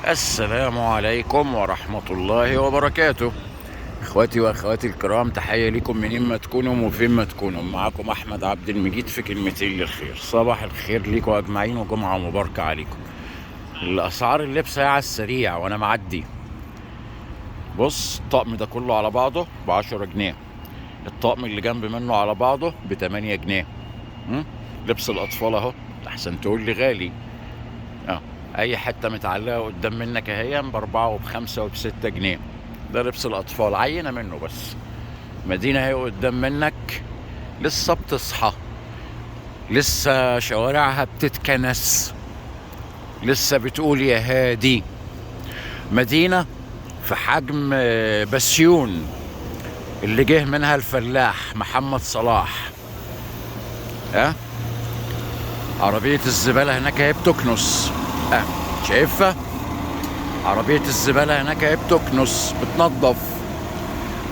السلام عليكم ورحمة الله وبركاته. اخواتي واخواتي الكرام، تحية لكم منين ما تكونوا وفين ما تكونوا. معاكم احمد عبد المجيد في كلمتين للخير. صباح الخير لكم اجمعين وجمعة مباركة عليكم. الاسعار اللبس على السريع وانا معدي. بص، الطقم ده كله على بعضه ب10 جنيه. الطقم اللي جنب منه على بعضه ب8 جنيه. لبس الاطفال اهو، احسن تقول لي غالي. اي حته متعلقه قدام منك اهي ب4 وب5 وب6 جنيه. ده لبس الاطفال، عينه منه بس. مدينه اهي قدام منك، لسه بتصحى، لسه شوارعها بتتكنس، لسه بتقول يا هادي. مدينه في حجم بسيون اللي جه منها الفلاح محمد صلاح. عربيه الزباله هناك اهي بتكنس. شايفها؟ عربية الزبالة هناك اهي بتكنس بتنظف،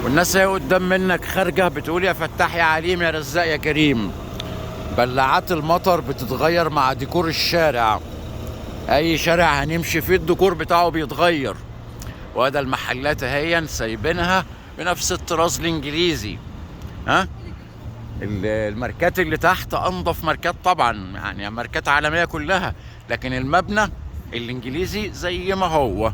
والناس اهي قدام منك خارجة بتقول يا فتاح يا عليم يا رزاق يا كريم. بلعات المطر بتتغير مع ديكور الشارع. اي شارع هنمشي فيه الديكور بتاعه بيتغير. وهذا المحلات اهي سايبينها بنفس الطراز الانجليزي. الماركات اللي تحت انضف ماركات طبعا، يعني ماركات عالمية كلها، لكن المبنى الانجليزي زي ما هو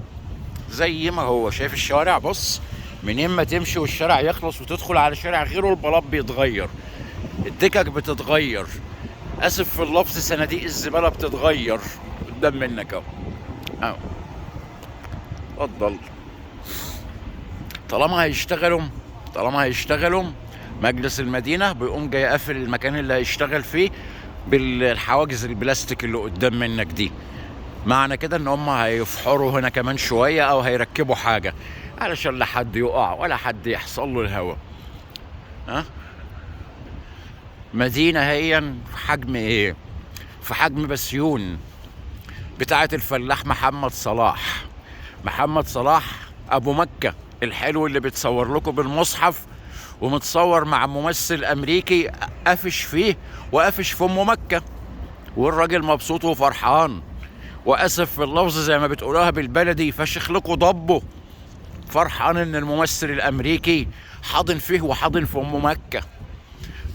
زي ما هو. شايف الشوارع؟ بص، منين ما تمشي والشارع يخلص وتدخل على شارع غيره البلاط بيتغير، الدكك بتتغير، اسف في اللفظ، صناديق الزبالة بتتغير قدام منك اهو. اتفضل. طالما هيشتغلوا مجلس المدينة بيقوم جاي قافل المكان اللي هيشتغل فيه بالحواجز البلاستيك اللي قدام منك دي. معنى كده ان هم هيفحروا هنا كمان شوية او هيركبوا حاجة علشان لا حد يقع ولا حد يحصل له الهوا. مدينة هي في حجم ايه؟ في حجم بسيون بتاعة الفلاح محمد صلاح ابو مكة الحلو اللي بتصور لكم بالمصحف، ومتصور مع ممثل امريكي قافش فيه وقافش في ام مكة، والراجل مبسوط وفرحان. واسف في اللفظ زي ما بتقولوها بالبلدي، فشخ لكم ضبه، فرحان ان الممثل الامريكي حاضن فيه وحاضن في ام مكة،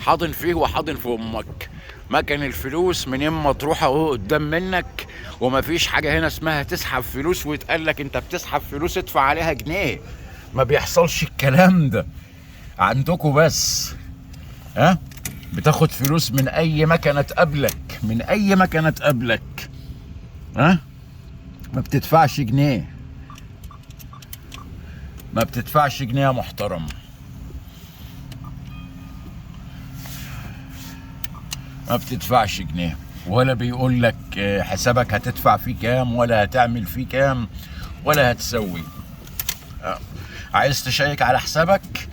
حاضن فيه وحاضن في ام مكة. مكان الفلوس منين ما تروح اهو قدام منك، ومفيش حاجة هنا اسمها تسحب فلوس ويتقال لك انت بتسحب فلوس ادفع عليها جنيه. ما بيحصلش الكلام ده عندكم بس. بتاخد فلوس من اي مكنة تقابلك، من اي مكنة تقابلك. ما بتدفعش جنيه، ما بتدفعش جنيه يا محترم، ما بتدفعش جنيه، ولا بيقول لك حسابك هتدفع فيه كام ولا هتعمل فيه كام ولا هتسوي. عايز تشيك على حسابك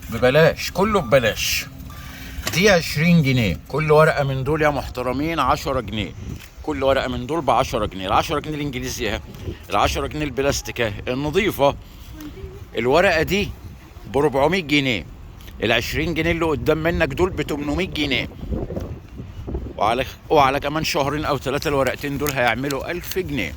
ببلاش، كله ببلاش. دي 20 جنيه كل ورقة من دول يا محترمين، 10 جنيه كل ورقة من دول ب10 جنيه. ال10 جنيه الانجليزي اهي، ال10 جنيه البلاستيك اهي النظيفة. الورقة دي ب400 جنيه، ال20 جنيه اللي قدام منك دول ب800 جنيه. وعلى كمان شهرين او 3 الورقتين دول هيعملوا 1000 جنيه.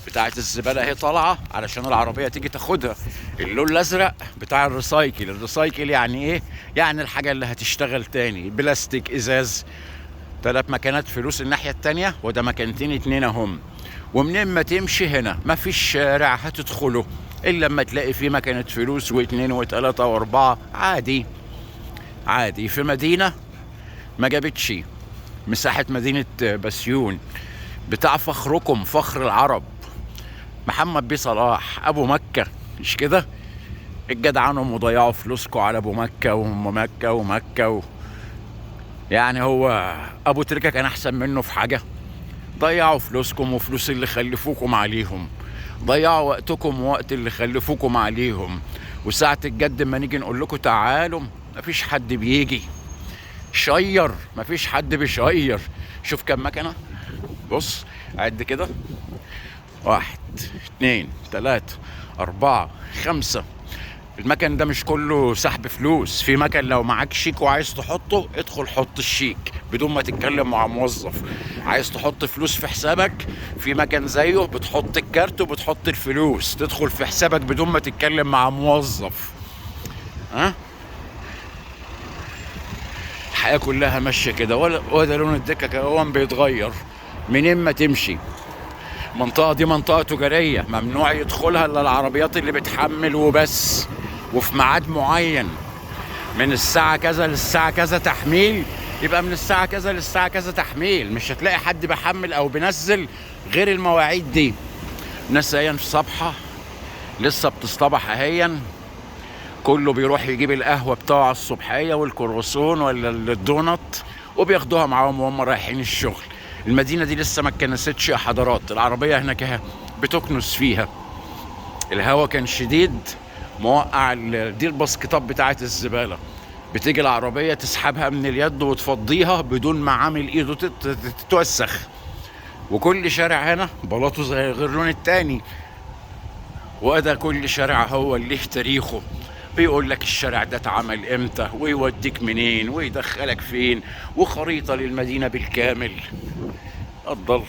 بتاعة الزبالة اهي طالعة علشان العربية تيجي تاخدها. اللون الازرق بتاع الريسايكل يعني ايه؟ يعني الحاجة اللي هتشتغل تاني، بلاستيك، ازاز. 3 مكانات فلوس الناحية التانية، وده مكانتين 2 اهم. ومنين ما تمشي هنا مفيش شارع هتدخله الا لما تلاقي فيه مكانة فلوس و2 و3 و4. عادي في مدينة ما جابتش مساحة مدينة بسيون بتاع فخركم، فخر العرب، محمد بيه صلاح ابو مكة. مش كده؟ الجدعانهم وضيعوا فلوسكم على ابو مكة وام مكة ومكة يعني هو ابو تريكة كان احسن منه في حاجة؟ ضيعوا فلوسكم وفلوس اللي خلفوكم عليهم، ضيعوا وقتكم ووقت اللي خلفوكم عليهم. وساعة الجد ما نيجي نقول لكم تعالوا، مفيش حد بيجي. شير، مفيش حد بيشير. شوف كم مكنة، بص عد كده، 1 2 3 4 5 المكن ده مش كله سحب فلوس، في مكن لو معاك شيك وعايز تحطه ادخل حط الشيك بدون ما تتكلم مع موظف. عايز تحط فلوس في حسابك، في مكن زيه بتحط الكارت وبتحط الفلوس تدخل في حسابك بدون ما تتكلم مع موظف. ها الحياة كلها ماشية كده، ولا لون الدكة كمان بيتغير منين ما تمشي. المنطقة دي منطقة تجارية ممنوع يدخلها الا العربيات اللي بتحمل وبس، وفي ميعاد معين من الساعة كذا للساعة كذا تحميل، يبقى من الساعة كذا للساعة كذا تحميل. مش هتلاقي حد بيحمل او بينزل غير المواعيد دي. ناس اهيا في صبحة لسه بتصطبح اهيا، كله بيروح يجيب القهوة بتاعه الصبحية والكروسون ولا الدونت وبياخدوها معاهم وهم رايحين الشغل. المدينة دي لسه ما اتكنستش يا حضرات، العربية هناك اهي بتكنس فيها. الهوا كان شديد موقع دي الباسكتات بتاعت الزبالة، بتيجي العربية تسحبها من اليد وتفضيها بدون ما عامل ايده تتوسخ. وكل شارع هنا بلاطه زي غير لون التاني، وده كل شارع هو اللي له تاريخه، بيقول لك الشارع ده اتعمل امتى ويوديك منين ويدخلك فين، وخريطة للمدينة بالكامل. اتضل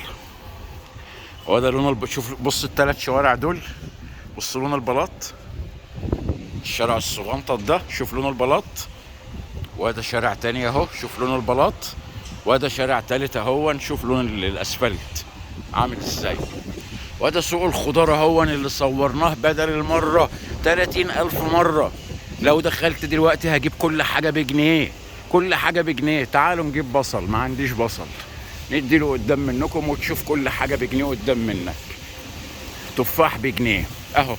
وده لون شوف بص الثلاث شوارع دول، بص لون البلاط. الشارع الصغنطط ده شوف لون البلاط، وده شارع تاني اهو شوف لون البلاط، وده شارع تالت اهو نشوف لون الاسفلت عامل ازاي. وده سوق الخضار اهو اللي صورناه بدل المرة 30,000 مرة. لو دخلت دلوقتي هجيب كل حاجة بجنيه، كل حاجة بجنيه. تعالوا نجيب بصل، ما عنديش بصل، نديله قدام منكم وتشوف كل حاجة بجنيه قدام منك. تفاح بجنيه اهو،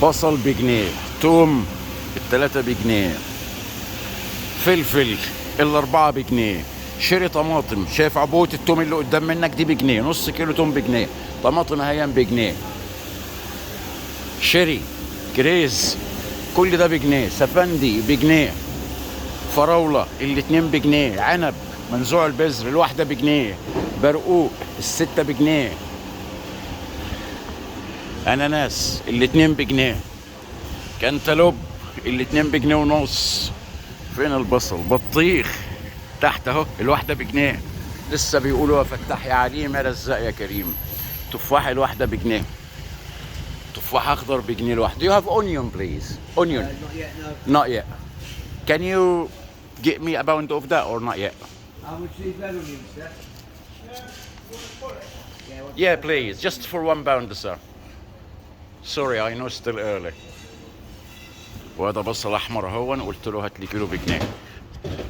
بصل بجنيه، توم التلاتة بجنيه، فلفل الاربعة بجنيه، شيري طماطم، شايف عبوة التوم اللي قدام منك دي بجنيه، نص كيلو توم بجنيه، طماطم هيام بجنيه، شيري كريز كل ده بجنيه، سفندي بجنيه، فراولة الاتنين بجنيه، عنب منزوع البذر الواحدة بجنيه، برقوق الستة بجنيه، اناناس الاتنين بجنيه، كنتالوب الاتنين بجنيه ونص. فين البصل؟ بطيخ تحت اهو الواحدة بجنيه، لسه بيقولوا يا فتاح يا عليم يا رزاق يا كريم. تفاح الواحدة بجنيه، تفاح اخضر بجنيه الواحدة. You have onion please? Onion? Not yet, no. Not yet. Can you get me a pound of that or not yet? How much is that onion, sir? Yeah please, just for 1 pound sir. Sorry I know still early. وهذا بصل احمر اهون قلت له هات لي كيلو بجنيه.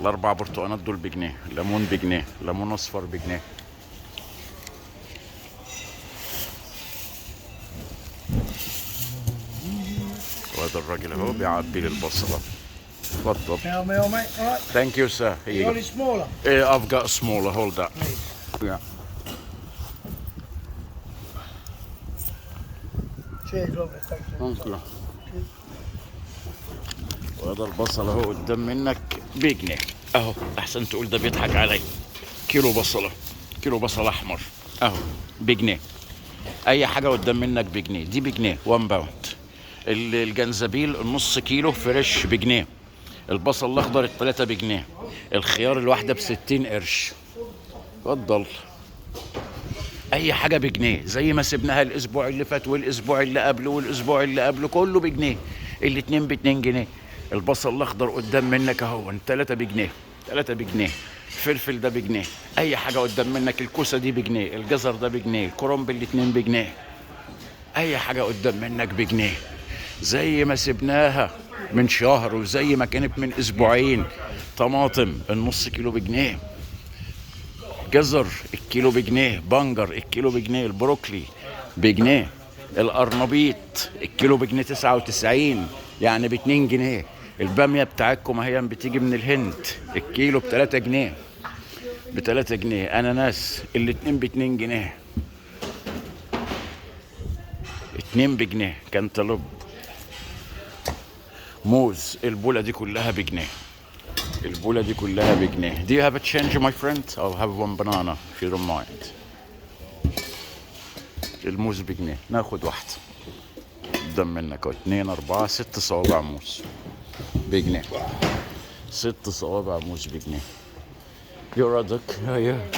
الاربع برتقانات دول بجنيه، ليمون بجنيه، ليمون اصفر بجنيه. وهذا الراجل اهو بيعبي لي البصله. اتفضل. Tell me, oh, mate. All right. Thank you sir. Here You you want go. it smaller? I've got a smaller, hold that. Yeah. Cheers, lovely. Thank you. Thank you. وهذا البصل اهو قدام منك بجنيه اهو، احسن تقول ده بيضحك علي. كيلو بصله، كيلو بصل احمر اهو بجنيه. اي حاجه قدام منك بجنيه، دي بجنيه 1 باوند. الجنزبيل النص كيلو فريش بجنيه، البصل الاخضر التلاتة بجنيه، الخيار الواحده ب60 قرش. اتفضل. اي حاجه بجنيه زي ما سبناها الاسبوع اللي فات والاسبوع اللي قبله والاسبوع اللي قبله، كله بجنيه. الاتنين ب2 جنيه. البصل الاخضر قدام منك اهو 3 بجنيه، 3 بجنيه. الفلفل ده بجنيه. اي حاجه قدام منك، الكوسه دي بجنيه، الجزر ده بجنيه، الكرنب الاتنين بجنيه. اي حاجه قدام منك بجنيه زي ما سبناها من شهر وزي ما كانت من اسبوعين. طماطم النص كيلو بجنيه، جزر الكيلو بجنيه، بنجر الكيلو بجنيه، البروكلي بجنيه، القرنبيط الكيلو بجنيه 99 يعني ب2 جنيه. الباميه بتاعتكم اهي بتيجي من الهند الكيلو ب3 جنيه، ب3 جنيه. اناناس الاتنين ب2 جنيه، 2 بجنيه. كنتالوب، موز البوله دي كلها بجنيه، البوله دي كلها بجنيه. Do you have a change my friend? I'll have 1 banana if you don't mind. الموز بجنيه، ناخد واحدة قدام منك اهو. 2 4 6 صوابع موز بجنيه. 6 صوابع موز بجنيه. يردك يا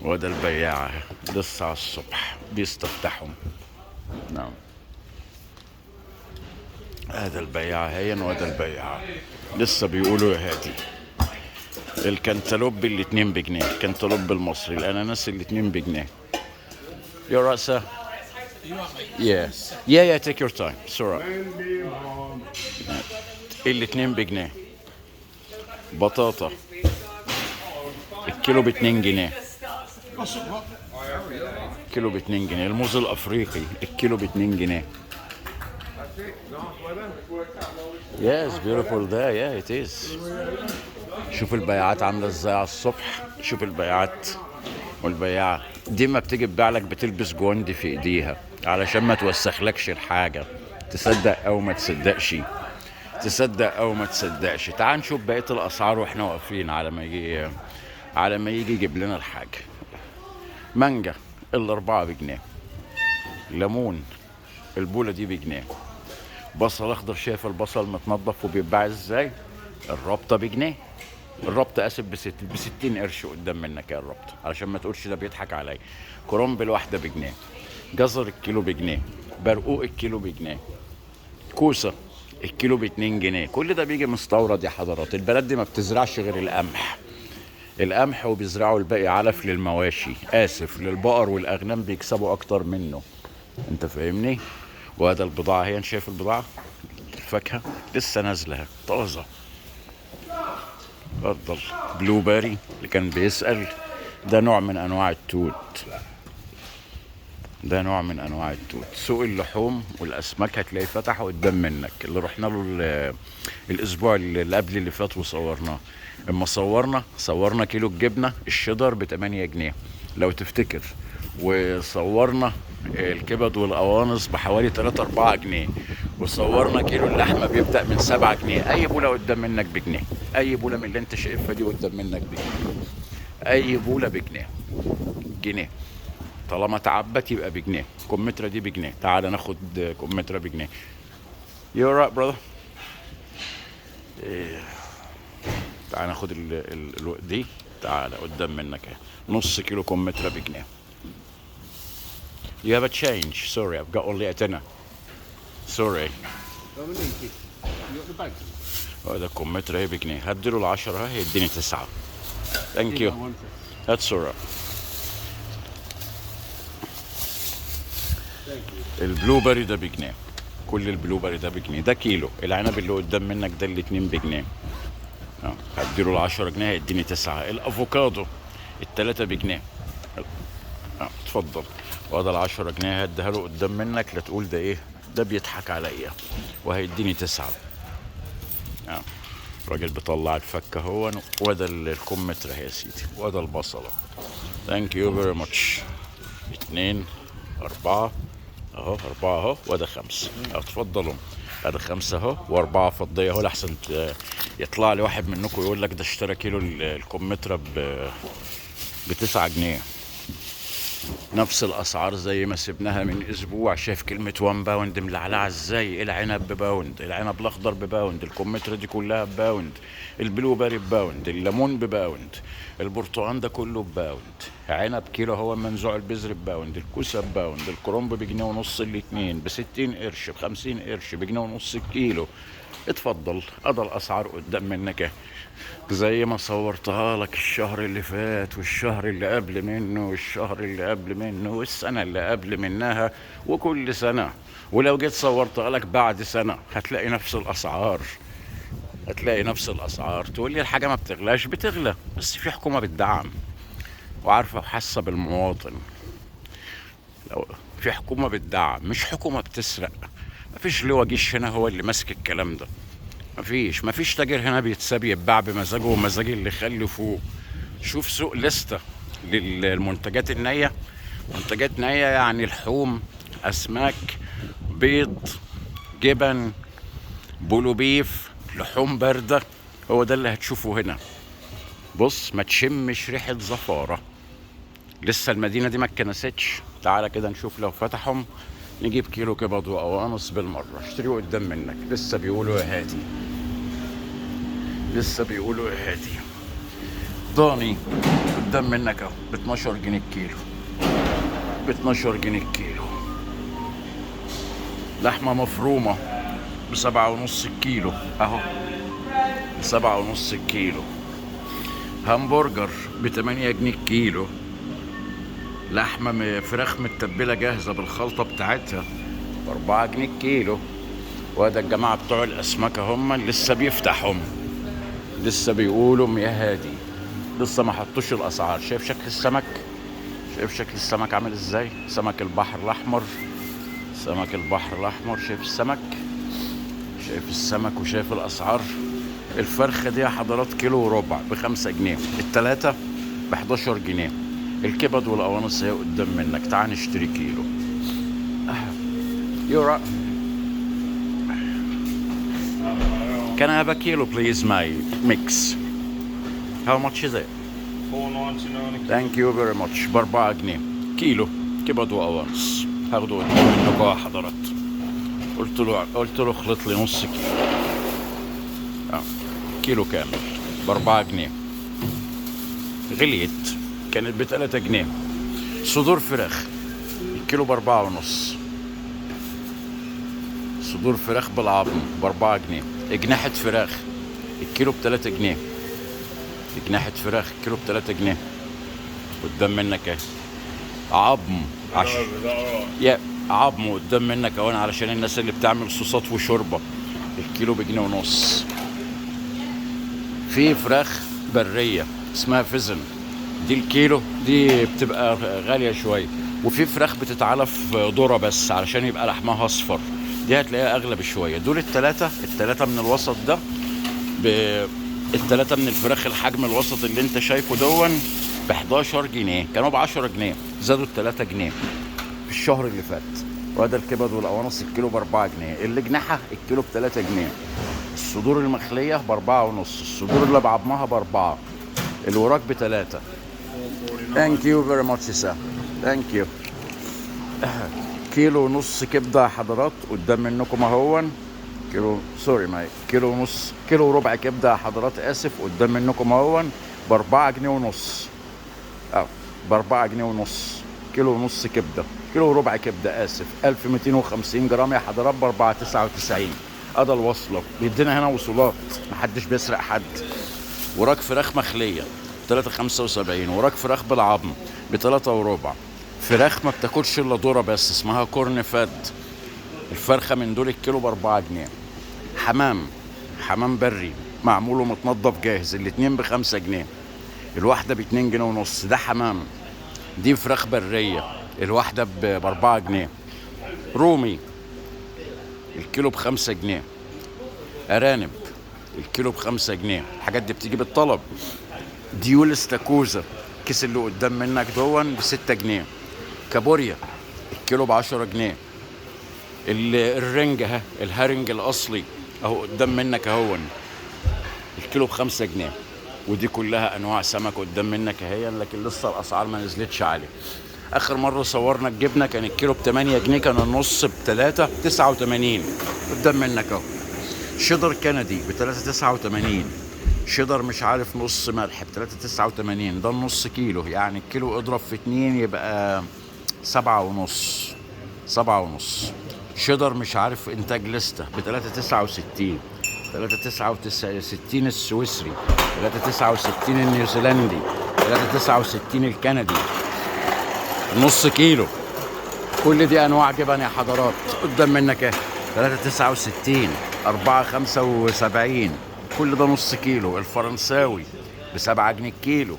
وده البياعة لسه على الصبح بيستفتحهم. نعم هذا البياع هين وده البياع لسه بيقولوا يا هادي. الكنتالوب الاتنين بجنيه، الكنتالوب المصري، الاناناس الاتنين بجنيه. يا رأسه يا take your time بسرعة. الاتنين بجنيه. بطاطا الكيلو ب2 جنيه. كيلو ب2 جنيه. الموز الافريقي الكيلو ب2 جنيه. Yes, beautiful there. Yeah, it is. شوف البياعات عاملة ازاي على الصبح. شوف البياعات. والبياعة دي ما بتيجي تبيع لك بتلبس جواندي في ايديها علشان ما توسخلكش الحاجة. تصدق او ما تصدقش. تصدق او ما تصدقش. تعال نشوف بقية الاسعار واحنا واقفين على ما يجي يجيب لنا الحاجة. مانجا الاربعة بجنيه. ليمون البولة دي بجنيه. بصل اخضر، شايف البصل متنضف وبيتباع ازاي؟ الرابطة بجنيه. الرابطة اسف ب60 قرش قدام منك يا الرابطة علشان ما تقولش ده بيضحك عليا. كرنب الواحدة بجنيه. جزر الكيلو بجنيه. برقوق الكيلو بجنيه. كوسة الكيلو ب2 جنيه. كل ده بيجي مستورد يا حضرات. البلد دي ما بتزرعش غير القمح وبيزرعوا الباقي علف للمواشي، اسف للبقر والاغنام بيكسبوا اكتر منه. انت فاهمني؟ وهذا البضاعة هي، شايف البضاعة؟ الفاكهة لسه نازلة طازة. اتفضل. بلو باري اللي كان بيسأل، ده نوع من انواع التوت. ده نوع من انواع التوت. سوق اللحوم والاسماك هتلاقيه فتح قدام منك، اللي رحنا له الاسبوع اللي قبل اللي فات وصورناه. اما صورنا كيلو الجبنه الشيدر ب8 جنيه لو تفتكر، وصورنا الكبد والقوانص بحوالي 3-4 جنيه، وصورنا كيلو اللحمه بيبدا من 7 جنيه. اي بوله قدام منك بجنيه. اي بوله من اللي انت شايفها دي قدام منك بجنيه. اي بوله بجنيه. جنيه طالما تعبت يبقى بجنيه. كمثرى دي بجنيه. تعال ناخد كمثرى بجنيه. You're right brother. تعال ناخد دي. تعال قدام منك اهي. نص كيلو كمثرى بجنيه. You have a change. Sorry, I've got only a tenner. Sorry. هذا كمثرى اهي بجنيه. هديله 10 اهي يديني 9. Thank you. That's alright. البلو باري ده بجنيه. كل البلو باري ده بجنيه. ده كيلو. العنب اللي قدام منك ده الاتنين بجنيه. هديله 10 جنيه هيديني 9. الافوكادو التلاتة بجنيه. اتفضل. وهذا 10 جنيه هديها له قدام منك لا تقول ده ايه ده بيضحك عليا، وهيديني 9. الراجل بيطلع الفكه هو. وده الكمثرى يا سيدي. وده البصله. ثانك يو فيري ماتش. 2 4 اهو 4 اهو. وده 5. اتفضلوا. هذا 5 اهو و4 فضيه اهو لحسن يطلع لي واحد منكم يقول لك ده اشترى كيلو الكمثرى ب9 جنيه. نفس الاسعار زي ما سبناها من اسبوع. شايف كلمه 1 باوند ملعلعه ازاي؟ العنب بباوند، العنب الاخضر بباوند، الكمثرى دي كلها بباوند، البلو باري بباوند، الليمون بباوند، البرتقال ده كله بباوند، عنب كيلو هو منزوع البذر بباوند، الكوسه بباوند، الكرنب بجنيه ونص الاتنين، ب60 قرش، ب50 قرش، بجنيه ونص الكيلو. اتفضل. ادى الاسعار قدام منك زي ما صورتها لك الشهر اللي فات والشهر اللي قبل منه والشهر اللي قبل منه والسنة اللي قبل منها وكل سنة. ولو جيت صورتها لك بعد سنة هتلاقي نفس الأسعار. هتلاقي نفس الأسعار. تقول لي الحاجة ما بتغلاش، بتغلى، بس في حكومة بتدعم وعارفة وحاسة بالمواطن. لو في حكومة بتدعم مش حكومة بتسرق. مفيش لواء جيش هنا هو اللي ماسك الكلام ده. مفيش تاجر هنا بيتساب يتباع بمزاجه ومزاج اللي خلفوه. شوف سوق لستة للمنتجات النية. منتجات نية يعني لحوم، أسماك، بيض، جبن، بولو بيف، لحوم باردة. هو ده اللي هتشوفه هنا. بص ما تشمش ريحة زفارة. لسه المدينة دي ما اتكنستش. تعالى كده نشوف لو فتحهم نجيب كيلو كبد وقوانص بالمرة. اشتريه قدام منك. لسه بيقولوا يا هادي، لسه بيقولوا يا هادي. ضاني قدام منك اهو ب 12 جنيه الكيلو، ب 12 جنيه الكيلو. لحمة مفرومة ب7.5 الكيلو اهو، ب7.5 الكيلو. همبرجر ب8 جنيه الكيلو. لحمة فراخ متبلة جاهزة بالخلطة بتاعتها ب4 جنيه الكيلو. وهذا الجماعة بتوع الأسماك هم لسه بيفتحهم، لسه بيقولوا يا هادي، لسه ما حطوش الأسعار. شايف شكل السمك؟ شايف شكل السمك عامل ازاي؟ سمك البحر الأحمر، سمك البحر الأحمر. شايف السمك؟ شايف السمك وشايف الأسعار. الفرخة دي يا حضرات كيلو وربع ب5 جنيه، التلاتة ب11 جنيه. الكبد والقوانص هي قدام منك. تعال نشتري كيلو. يورا Can I have a kilo please my mix? How much is it? $4.99 Thank you very much. ب4 جنيه كيلو كبد وقوانص. هاخده قدام منكم يا حضرات. قلت له اخلط لي نص كيلو. كيلو كامل ب4 جنيه. غليت، كانت ب3 جنيه. صدور فراخ الكيلو ب4.5. صدور فراخ بالعظم ب4 جنيه. اجنحة فراخ الكيلو ب3 جنيه. اجنحة فراخ الكيلو ب3 جنيه قدام منك اهي. عظم يا عظم قدام منك اهو، علشان الناس اللي بتعمل صوصات وشوربة. الكيلو بجنيه ونص. في فراخ برية اسمها فيزن، دي الكيلو دي بتبقى غالية شوية. وفي فراخ بتتعلف ذرة بس علشان يبقى لحمها اصفر، دي هتلاقيها اغلى بشوية. دول التلاتة من الوسط ده التلاتة من الفراخ الحجم الوسط اللي انت شايفه دون ب11 جنيه. كانوا ب10 جنيه، زادوا ال3 جنيه في الشهر اللي فات. وهذا الكبد والقوانص الكيلو ب4 جنيه. الجناحة الكيلو ب3 جنيه. الصدور المخلية ب4.5. الصدور اللي بعظمها ب4. الوراك ب3. Thank you very much sir. Thank you. كيلو ونص كبدة يا حضرات قدام منكم اهون. كيلو سوري ماي كيلو ونص، كيلو وربع كبدة يا حضرات آسف قدام منكم اهون ب4 جنيه ونص. ب4 جنيه ونص. كيلو ونص كبدة، كيلو وربع كبدة آسف. 1250 جرام يا حضرات ب4.99. هذا الوصلة بيدينا هنا وصولات، محدش بيسرق حد. وراك فراخ مخلية ب3.75. وراك فراخ بالعظم ب3.25. فراخ ما بتاكلش الا ذرة بس اسمها كورن فاد. الفرخة من دول الكيلو ب4 جنيه. حمام بري معمول ومتنضف جاهز، الاتنين ب5 جنيه. الواحدة ب2 جنيه ونص. ده حمام. دي فراخ برية الواحدة ب4 جنيه. رومي الكيلو ب5 جنيه. أرانب الكيلو ب5 جنيه. الحاجات دي بتيجي بالطلب. ديول استاكوزا الكيس اللي قدام منك دون ب6 جنيه. كابوريا الكيلو ب10 جنيه. الرنج اهي الهرنج الاصلي اهو قدام منك اهون الكيلو ب5 جنيه. ودي كلها انواع سمك قدام منك اهي، لكن لسه الاسعار ما نزلتش عليه. اخر مره صورنا الجبنه كان الكيلو ب8 جنيه، كان النص ب3.89 قدام منك اهو. شيدر كندي ب3.89. شيدر مش عارف نص ملح ب3.89. ده النص كيلو، يعني الكيلو اضرب في 2 يبقى 7.5. 7.5. شيدر مش عارف انتاج لسته ب3.69. 3.69 السويسري. 3.69 النيوزيلندي. 3.69 الكندي. نص كيلو. كل دي انواع جبن يا حضرات قدام منك اهي. 3.69. 4.75. كل ده نص كيلو. الفرنساوي ب7 جنيه الكيلو.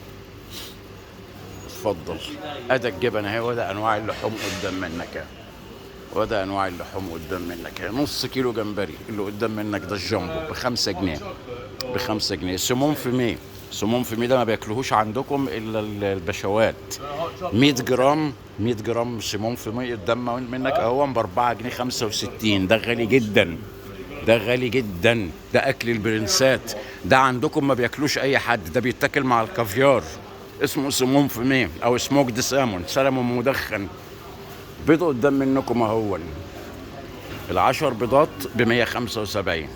اتفضل. ادي الجبن اهي، وده انواع اللحوم قدام منك اهي. وده انواع اللحوم قدام منك اهي. نص كيلو جمبري اللي قدام منك ده الجامبو ب5 جنيه. ب5 جنيه. سمون في مي. سمون في مي ده ما بياكلوهوش عندكم الا البشوات. 100 جرام 100 جرام سمون في مي قدام منك اهو ب4 جنيه 65. ده غالي جدا، ده غالي جدا. ده اكل البرنسات، ده عندكم ما بياكلوش اي حد، ده بيتاكل مع الكافيار. اسمه سموم في ميه او سموكد سلمون مدخن. بيض قدام منكم اهون، ال10 بيضات ب175.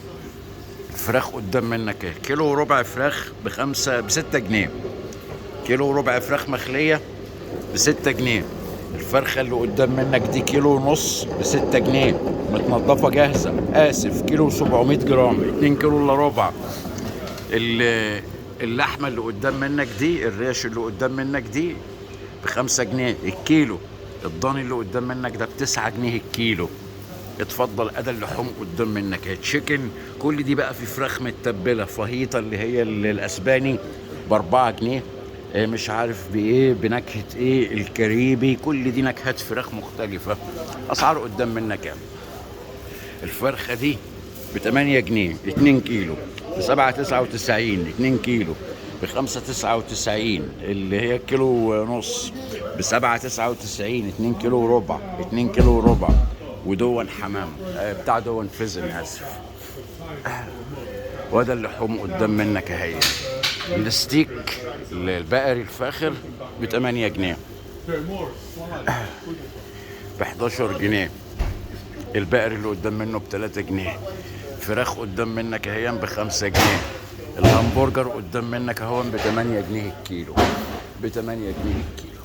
الفراخ قدام منك ايه، كيلو وربع فراخ ب6 جنيه، كيلو وربع فراخ مخليه ب6 جنيه. الفرخه اللي قدام منك دي كيلو ونص ب6 جنيه متنضفه جاهزه، اسف كيلو 700 جرام 2 كيلو الا ربع. اللحمه اللي قدام منك دي، الريش اللي قدام منك دي ب5 جنيه الكيلو. الضاني اللي قدام منك ده ب9 جنيه الكيلو. اتفضل ادي اللحوم قدام منك اهي، تشيكن كل دي بقى في فراخ متبله، فاهيتا اللي هي الاسباني ب4 جنيه، مش عارف بايه بنكهه ايه، الكاريبي، كل دي نكهات فراخ مختلفه. اسعار قدام منك يعني. الفرخه دي ب8 جنيه 2 كيلو، ب7.99 2 كيلو، ب5.99 اللي هي كيلو ونص، ب7.99 2 كيلو وربع 2 كيلو وربع. ودون حمام بتاع دون فزن اسف. وده اللحوم قدام منك اهي. الستيك البقري الفاخر ب8 جنيه، ب11 جنيه. البقري اللي قدام منه ب3 جنيه. فراخ قدام منك اهي ب5 جنيه. الهمبرجر قدام منك اهو ب8 جنيه الكيلو، ب8 جنيه الكيلو.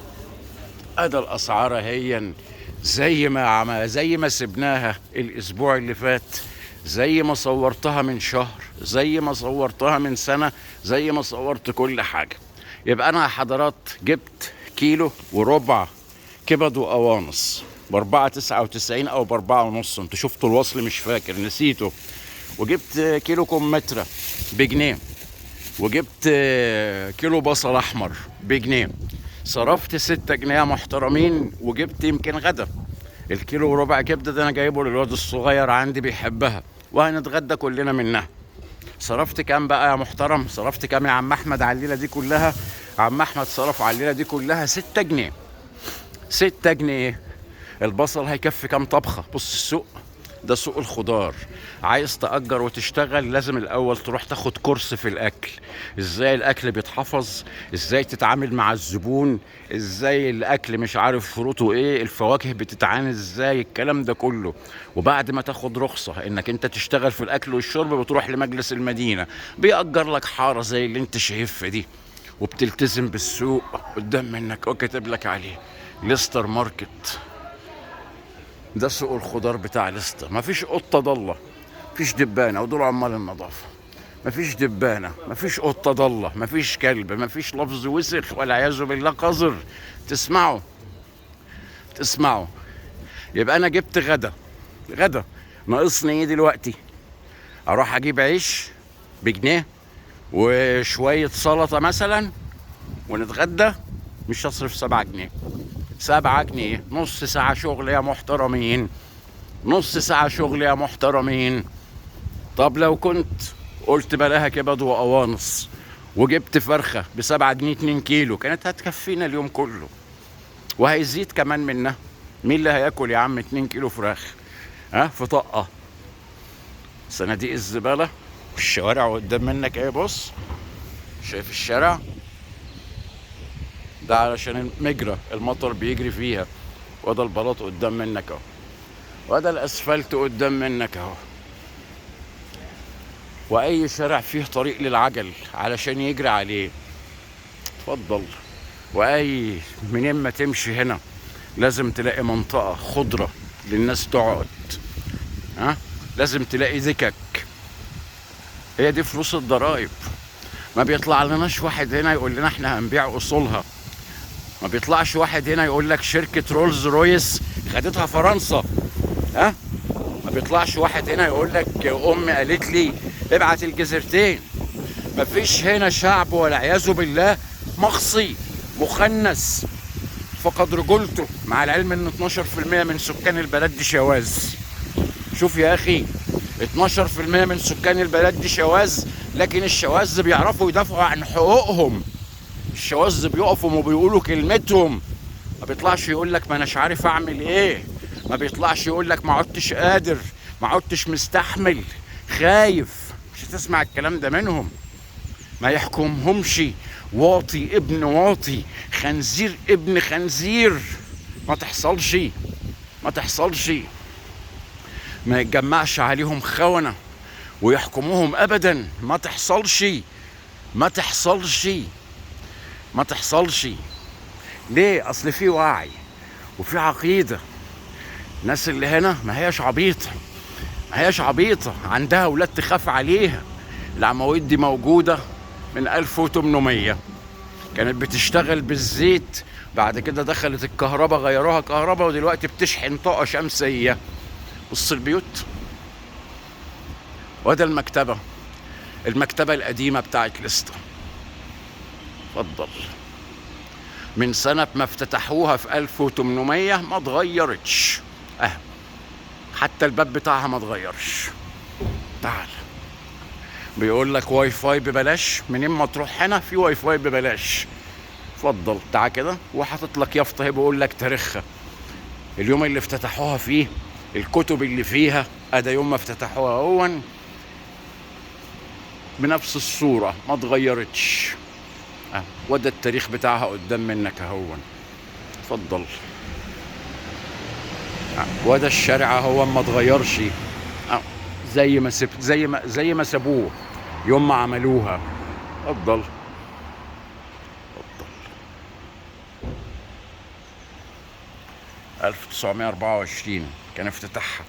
ادي الاسعار اهي زي ما سبناها الاسبوع اللي فات، زي ما صورتها من شهر، زي ما صورتها من سنة، زي ما صورت كل حاجة. يبقى انا يا حضرات جبت كيلو وربع كبد وقوانص ب4.99 او ب4.5، انتوا شفتوا الوصل مش فاكر نسيته. وجبت كيلو كمثرى بجنيه، وجبت كيلو بصل احمر بجنيه. صرفت 6 جنيه يا محترمين، وجبت يمكن غدا الكيلو وربع كبده ده انا جايبه للواد الصغير عندي بيحبها، وهنتغدى كلنا منها. صرفت كام بقى يا محترم؟ صرفت كام يا عم احمد على الليله دي كلها؟ عم احمد صرف على الليله دي كلها 6 جنيه. 6 جنيه. البصل هيكفي كام طبخه؟ بص السوق ده سوق الخضار. عايز تأجر وتشتغل لازم الأول تروح تاخد كورس في الأكل، إزاي الأكل بيتحفظ، إزاي تتعامل مع الزبون، إزاي الأكل مش عارف شروطه إيه، الفواكه بتتعامل إزاي، الكلام ده كله. وبعد ما تاخد رخصة إنك أنت تشتغل في الأكل والشرب بتروح لمجلس المدينة بيأجر لك حارة زي اللي أنت شايفها دي، وبتلتزم بالسوق قدام منك وكاتب لك عليه ليستر ماركت. ده سوق الخضار بتاع ليستر. مفيش قطه ضله، مفيش دبانه، ودول عمال النظافه. مفيش دبانه، مفيش قطه ضله، مفيش كلب، مفيش لفظ وسخ والعياذ بالله قذر تسمعوا. يبقى انا جبت غدا ناقصني ايه دلوقتي؟ اروح اجيب عيش بجنيه وشويه سلطه مثلا ونتغدى، مش هصرف 7 جنيه. 7 جنيه نص ساعة شغل يا محترمين، نص ساعة شغل يا محترمين. طب لو كنت قلت بلاها كبد وقوانص وجبت فرخة ب7 جنيه 2 كيلو كانت هتكفينا اليوم كله، وهيزيد كمان منها. مين اللي هياكل يا عم 2 كيلو فراخ في طقة؟ صناديق الزبالة والشوارع قدام منك ايه، بص شايف الشارع ده علشان المجرى المطر بيجري فيها، وده البلاط قدام منك اهو، وده الاسفلت قدام منك اهو، واي شارع فيه طريق للعجل علشان يجري عليه. اتفضل. واي منين ما تمشي هنا لازم تلاقي منطقة خضرة للناس تقعد، لازم تلاقي دكك. هي دي فلوس الضرايب. ما بيطلع لناش واحد هنا يقول لنا احنا هنبيع اصولها، ما بيطلعش واحد هنا يقول لك شركة رولز رويس خدتها فرنسا، ما بيطلعش واحد هنا يقول لك امي قالت لي ابعت الجزيرتين. ما فيش هنا شعب والعياذ بالله مخصي مخنث فقد رجلته، مع العلم ان 12% من سكان البلد دي شواذ. شوف يا اخي 12% من سكان البلد دي شواذ، لكن الشواذ بيعرفوا يدافعوا عن حقوقهم. الشواذ بيقفوا وبيقولوا كلمتهم، ما بيطلعش يقول لك ما اناش عارف اعمل ايه، ما بيطلعش يقول لك ما عدتش قادر، ما عدتش مستحمل، خايف. مش هتسمع الكلام ده منهم. ما يحكمهمش واطي ابن واطي، خنزير ابن خنزير. ما تحصلش، ما تحصلش. ما يتجمعش عليهم خونة ويحكموهم ابدا. ما تحصلش، ما تحصلش، ما تحصلش. ليه؟ اصل في وعي وفي عقيدة. الناس اللي هنا ما هياش عبيطة، ما هياش عبيطة، عندها ولاد تخاف عليها. العواميد دي موجودة من 1800، كانت بتشتغل بالزيت، بعد كده دخلت الكهرباء غيروها كهرباء، ودلوقتي بتشحن طاقة شمسية. بص البيوت. وده المكتبة، المكتبة القديمة بتاعت ليستر. اتفضل. من سنة ما افتتحوها في 1800 ما اتغيرتش، حتى الباب بتاعها ما اتغيرش. تعال. بيقول لك واي فاي ببلاش، منين ما تروح هنا في واي فاي ببلاش. اتفضل تعال كده، وحاطط لك يافطه اهي بيقول لك تاريخها، اليوم اللي افتتحوها فيه، الكتب اللي فيها، ادا يوم ما افتتحوها هون بنفس الصوره ما اتغيرتش. وده التاريخ بتاعها قدام منك اهون. اتفضل. وده الشارع هو ما اتغيرش، زي ما سبت، زي ما سابوه يوم ما عملوها. اتفضل. اتفضل. 1924 كان افتتاحها.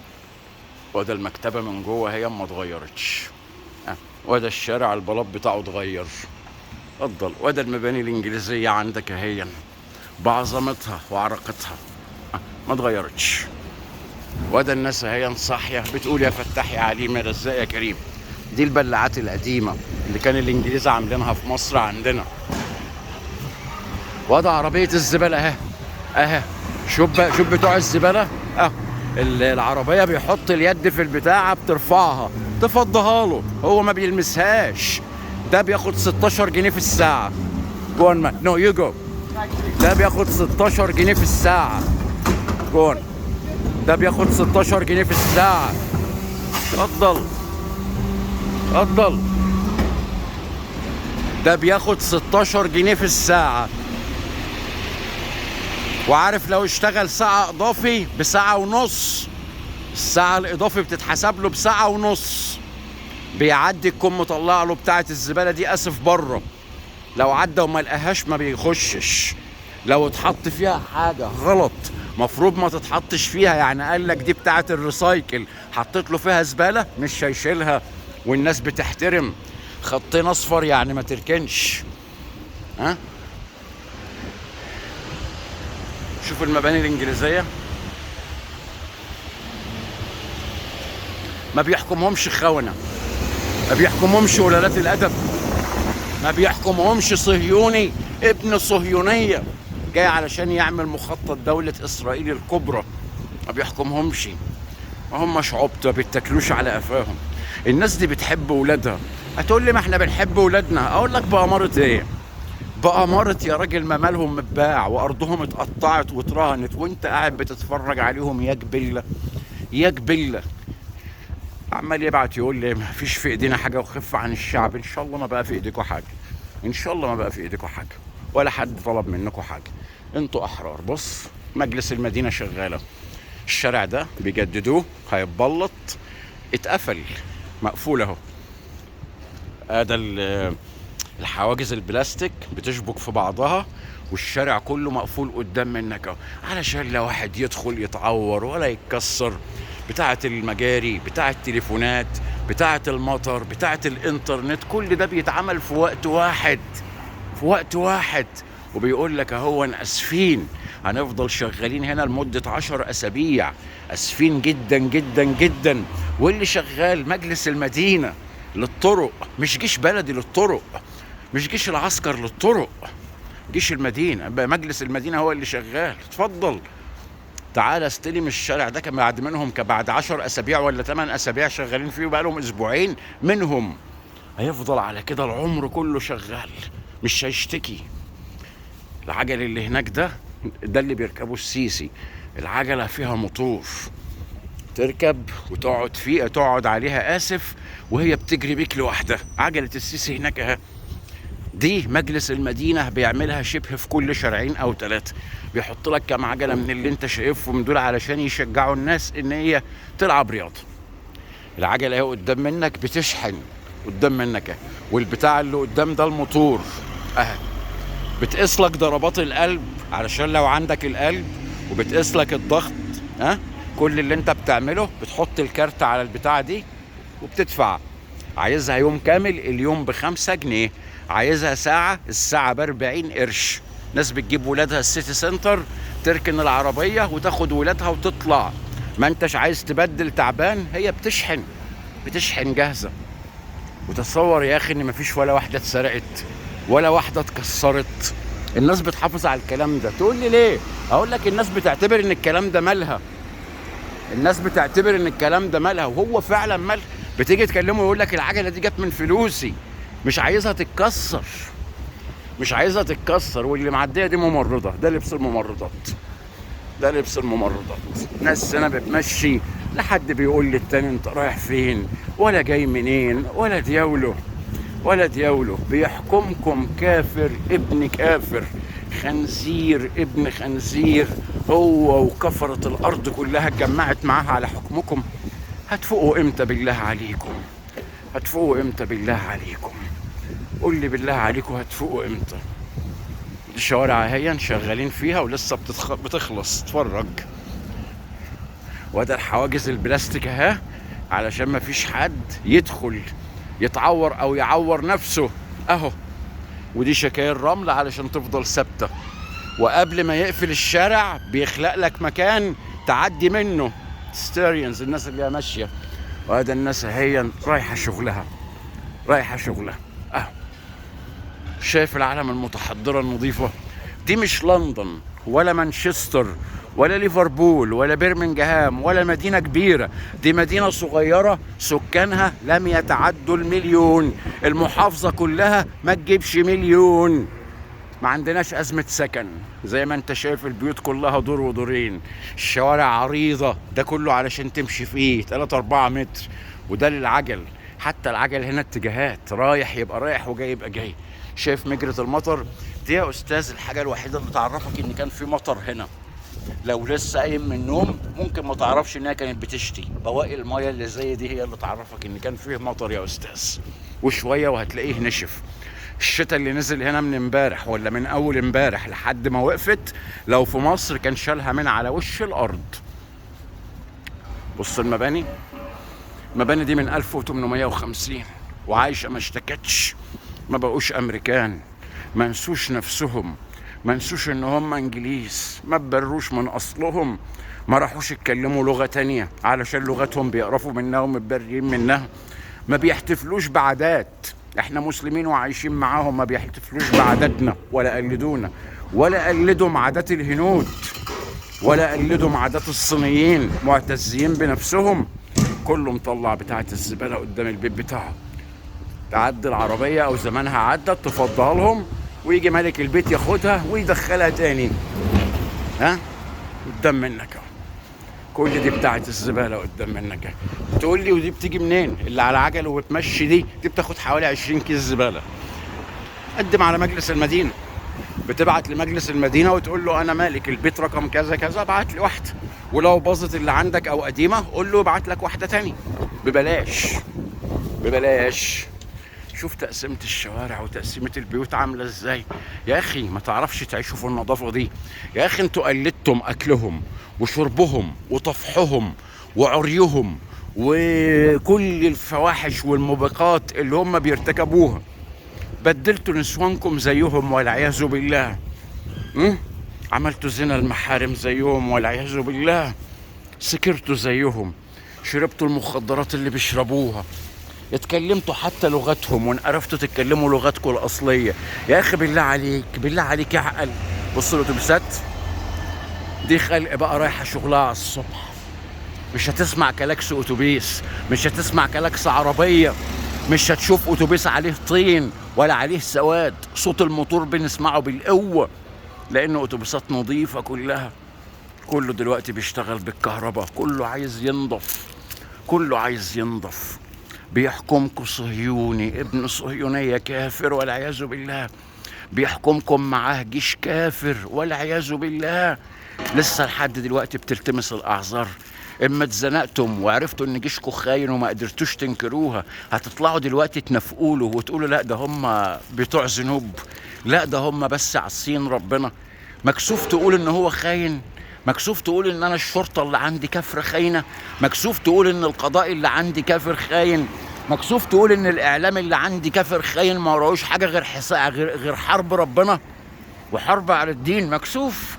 وده المكتبة من جوه هي ما اتغيرتش. وده الشارع البلاط بتاعه اتغير. اتفضل. وده المباني الانجليزية عندك اهي بعظمتها وعراقتها ما اتغيرتش. وده الناس اهي صاحية بتقول يا فتاح يا عليم يا رزاق يا كريم. دي البلاعات القديمة اللي كان الانجليز عاملينها في مصر عندنا. وده عربية الزبالة اهي اهي. شوف بتوع الزبالة العربية بيحط اليد في البتاعة بترفعها تفضها له، هو ما بيلمسهاش. ده بياخد 16 جنيه في الساعة. جون نو يو جو. ده بياخد 16 جنيه في الساعة. جون. ده بياخد 16 جنيه في الساعة. اتفضل. اتفضل. ده بياخد 16 جنيه في الساعة. وعارف لو اشتغل ساعة اضافي بساعة ونص، الساعة الاضافي بتتحسب له بساعة ونص. بيعدي تكون مطلع له بتاعة الزبالة دي اسف بره، لو عدى وما لقاهاش ما بيخشش. لو اتحط فيها حاجة غلط مفروض ما تتحطش فيها، يعني قال لك دي بتاعة الريسايكل، حطيت له فيها زبالة مش هيشيلها. والناس بتحترم. خطين اصفر يعني ما تركنش. شوف المباني الانجليزية ما بيحكمهمش خونة، ما بيحكمهمش ولالات الادب، ما بيحكمهمش صهيوني ابن صهيونية جاي علشان يعمل مخطط دولة اسرائيل الكبرى. ما بيحكمهمش. ما هم شعوبته ما بيتاكلوش على قفاهم. الناس دي بتحب ولادها. هتقول لي ما احنا بنحب ولادنا، اقول لك بأمارة ايه؟ بأمارة يا راجل ما مالهم متباع وارضهم اتقطعت واترهنت وانت قاعد بتتفرج عليهم يا جبلة يا جبلة. عمال يبعت يقول لي ما فيش في ايدينا حاجة وخف عن الشعب. ان شاء الله ما بقى في ايديكم حاجة، ان شاء الله ما بقى في ايديكم حاجة، ولا حد طلب منكم حاجة. انتوا احرار. بص مجلس المدينة شغالة، الشارع ده بيجددوه هيتبلط، اتقفل مقفول اهو. ده الحواجز البلاستيك بتشبك في بعضها والشارع كله مقفول قدام منك اهو، علشان لا واحد يدخل يتعور ولا يتكسر. بتاعة المجاري، بتاعة التليفونات، بتاعة المطر، بتاعة الانترنت، كل ده بيتعمل في وقت واحد، في وقت واحد. وبيقول لك اهو اسفين هنفضل شغالين هنا لمدة 10 أسابيع، اسفين جدا جدا جدا. واللي شغال مجلس المدينة للطرق، مش جيش بلدي للطرق، مش جيش العسكر للطرق، جيش المدينة، مجلس المدينة هو اللي شغال. اتفضل تعال استلم الشارع ده. كان بعد منهم بعد 10 أسابيع ولا 8 أسابيع شغالين فيه، وبقى لهم أسبوعين منهم. هيفضل على كده العمر كله شغال، مش هيشتكي. العجل اللي هناك ده اللي بيركبه السيسي، العجلة فيها موتور تركب وتقعد فيها، تقعد عليها آسف وهي بتجري بيك لوحدها. عجلة السيسي هناك اهي دي مجلس المدينة بيعملها شبه في كل شارعين أو 3. بيحط لك كام عجلة من اللي انت شايفهم دول علشان يشجعوا الناس إن هي تلعب رياضة. العجلة اهي قدام منك بتشحن قدام منك اهي، والبتاع اللي قدام ده الموتور اهي، بتقيس لك ضربات القلب علشان لو عندك القلب، وبتقيس لك الضغط. ها كل اللي انت بتعمله بتحط الكارت على البتاع دي وبتدفع. عايزها يوم كامل، اليوم ب5 جنيه. عايزها ساعة، الساعة ب40 قرش. ناس بتجيب ولادها السيتي سنتر، تركن العربية وتاخد ولادها وتطلع. ما انتش عايز تبدل تعبان، هي بتشحن جاهزة. وتصور يا اخي ان مفيش ولا واحدة اتسرقت ولا واحدة اتكسرت. الناس بتحافظ على الكلام ده. تقول لي ليه؟ اقول لك الناس بتعتبر ان الكلام ده مالها. الناس بتعتبر ان الكلام ده مالها، وهو فعلا مالها. بتيجي تكلمه يقول لك العجلة دي جت من فلوسي، مش عايزها تتكسر، مش عايزها تتكسر. واللي معدية دي ممرضة، ده لبس الممرضات، ده لبس الممرضات. ناس هنا بتمشي، لا حد بيقول للتاني انت رايح فين ولا جاي منين ولا دياوله ولا دياوله. بيحكمكم كافر ابن كافر، خنزير ابن خنزير. هو وكفرة الارض كلها اتجمعت معاها على حكمكم. هتفوقوا امتى بالله عليكم؟ هتفوقوا امتى بالله عليكم؟ قول لي بالله عليكم هتفوقوا امتى؟ الشوارع اهي شغالين فيها ولسه بتخلص. اتفرج، وده الحواجز البلاستيك اهي علشان ما فيش حد يدخل يتعور او يعور نفسه اهو. ودي شكاير رمل علشان تفضل ثابته. وقبل ما يقفل الشارع بيخلق لك مكان تعدي منه. ستيرينز الناس اللي ماشيه. وهذا الناس اهي رايحه شغلها اهو. شايف العالم المتحضره النظيفه دي؟ مش لندن ولا مانشستر ولا ليفربول ولا برمنجهام ولا مدينه كبيره. دي مدينه صغيره سكانها لم يتعدوا 1,000,000. المحافظه كلها ما تجيبش 1,000,000. ما عندناش ازمه سكن. زي ما انت شايف البيوت كلها دور ودورين، الشوارع عريضه، ده كله علشان تمشي فيه 3-4 متر. وده للعجل. حتى العجل هنا اتجاهات، رايح يبقى رايح وجاي يبقى جاي. شايف مجرة المطر دي يا استاذ؟ الحاجه الوحيده اللي تعرفك ان كان في مطر هنا، لو لسه قايم من النوم ممكن ما تعرفش انها كانت بتشتي. بواقي المايه اللي زي دي هي اللي تعرفك ان كان فيه مطر يا استاذ. وشويه وهتلاقيه نشف. الشتاء اللي نزل هنا من امبارح ولا من اول امبارح لحد ما وقفت، لو في مصر كان شالها من على وش الارض. بص المباني دي من 1850 وعايشه، ما اشتكتش. ما بقوش امريكان، ما نسوش نفسهم، ما نسوش ان هم انجليز، ما تبروش من اصلهم، ما راحوش يتكلموا لغه تانية علشان لغتهم بيقرفوا منها ومتبرين منها. ما بيحتفلوش بعادات. احنا مسلمين وعايشين معاهم، ما بيحتفلوش بعاداتنا ولا قلدونا، ولا قلدوا عادات الهنود، ولا قلدوا عادات الصينيين. معتزين بنفسهم. كله مطلع بتاعه الزباله قدام البيت بتاعه. تعدي العربيه او زمانها عدت تفضها لهم، ويجي مالك البيت ياخدها ويدخلها تاني. ها قدام منك اهو. كل دي بتاعه الزباله قدام منك اهو. تقول لي ودي بتيجي منين؟ اللي على عجل وبتمشي دي بتاخد حوالي 20 كيس زباله. قدم على مجلس المدينه، بتبعت لمجلس المدينه وتقول له انا مالك البيت رقم كذا كذا، ابعت لي واحده. ولو باظت اللي عندك او قديمه قول له ابعت لك واحده تاني ببلاش. شوف تقسيمة الشوارع وتقسيمة البيوت عاملة ازاي. يا اخي ما تعرفش تعيشوا في النظافة دي؟ يا اخي انتوا قلدتم اكلهم وشربهم وطفحهم وعريهم وكل الفواحش والموبقات اللي هم بيرتكبوها. بدلتوا نسوانكم زيهم والعياذ بالله. عملتوا زنا المحارم زيهم والعياذ بالله. سكرتوا زيهم، شربتوا المخدرات اللي بيشربوها، اتكلمتوا حتى لغتهم وانقرفتوا تتكلموا لغتكم الاصليه. يا اخي بالله عليك يا عقل. بص الاتوبيسات دي خلق بقى رايحه شغلها على الصبح. مش هتسمع كلاكس اتوبيس، مش هتسمع كلاكس عربيه، مش هتشوف اتوبيس عليه طين ولا عليه سواد. صوت الموتور بنسمعه بالقوه لانه اتوبيسات نظيفه كلها. كله دلوقتي بيشتغل بالكهرباء، كله عايز ينضف. بيحكمكم صهيوني ابن صهيونية كافر والعياذ بالله، بيحكمكم معاه جيش كافر والعياذ بالله. لسه لحد دلوقتي بتلتمس الاعذار. اما اتزنقتم وعرفتوا ان جيشكم خاين وما قدرتوش تنكروها، هتطلعوا دلوقتي تنافقوا له وتقولوا لا ده هم بتوع ذنوب، لا ده هم بس عاصين ربنا. مكسوف تقول ان هو خاين؟ مكسوف تقول ان انا الشرطه اللي عندي كافره خاينه؟ مكسوف تقول ان القضاء اللي عندي كافر خاين؟ مكسوف تقول ان الاعلام اللي عندي كافر خاين ما وراهوش حاجه غير حرب ربنا وحرب على الدين؟ مكسوف؟